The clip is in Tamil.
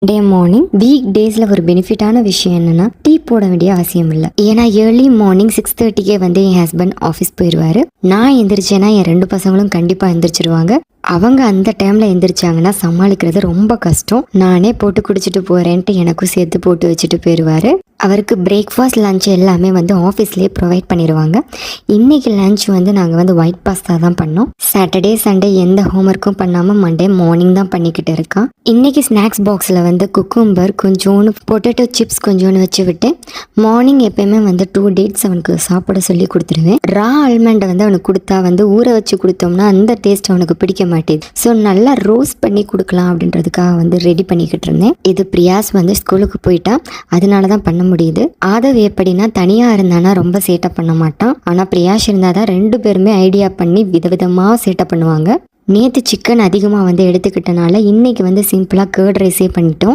டே மார்னிங் வீக் டேஸ்ல ஒரு பெனிஃபிட்டான விஷயம் என்னன்னா டீ போட வேண்டிய அவசியம் இல்லை. ஏன்னா ஏர்லி மார்னிங் 6:30 வந்து என் ஹஸ்பண்ட் ஆஃபீஸ் போயிடுவாரு. நான் எந்திரிச்சேன்னா என் 2 பசங்களும் கண்டிப்பா எந்திரிச்சிருவாங்க. அவங்க அந்த டைம்ல எந்திரிச்சாங்கன்னா சமாளிக்கிறது ரொம்ப கஷ்டம். நானே போட்டு குடிச்சிட்டு போறேன்ட்டு எனக்கும் சேர்த்து போட்டு வச்சுட்டு போயிடுவாரு. அவருக்கு பிரேக்ஃபாஸ்ட் லஞ்ச் எல்லாமே ஆஃபீஸ்லேயே ப்ரொவைட் பண்ணிடுவாங்க. இன்னைக்கு லஞ்ச் நாங்கள் ஒயிட் பாஸ்தா தான் பண்ணோம். சாட்டர்டே சண்டே எந்த ஹோம்ஒர்க்கும் பண்ணாமல் மண்டே மார்னிங் தான் பண்ணிக்கிட்டு இருக்கோம். இன்னைக்கு ஸ்நாக்ஸ் பாக்ஸில் குக்கும்பர் கொஞ்சோன்னு பொட்டேட்டோ சிப்ஸ் கொஞ்சோன்னு வச்சு விட்டு மார்னிங் எப்பயுமே 2 டேட்ஸ் அவனுக்கு சாப்பிட சொல்லி கொடுத்துருவேன். ரா ஆல்மண்டை அவனுக்கு கொடுத்தா ஊற வச்சு கொடுத்தோம்னா அந்த டேஸ்ட் அவனுக்கு பிடிக்க மாட்டேது. ஸோ நல்லா ரோஸ்ட் பண்ணி கொடுக்கலாம் அப்படின்றதுக்காக ரெடி பண்ணிக்கிட்டு இருந்தேன். இது பிரியாஸ் ஸ்கூலுக்கு போயிட்டா அதனால தான் பண்ண முடியுது. ஆதவ் எப்படின்னா தனியா இருந்தானா ரொம்ப சேட்டை பண்ண மாட்டான். ஆனா பிரியாஷ் இருந்தாதான் 2 பேருமே ஐடியா பண்ணி விதவிதமா சேட்டை பண்ணுவாங்க. நேற்று சிக்கன் அதிகமாக எடுத்துக்கிட்டனால இன்னைக்கு சிம்பிளாக கர்ட் ரைஸே பண்ணிட்டோம்.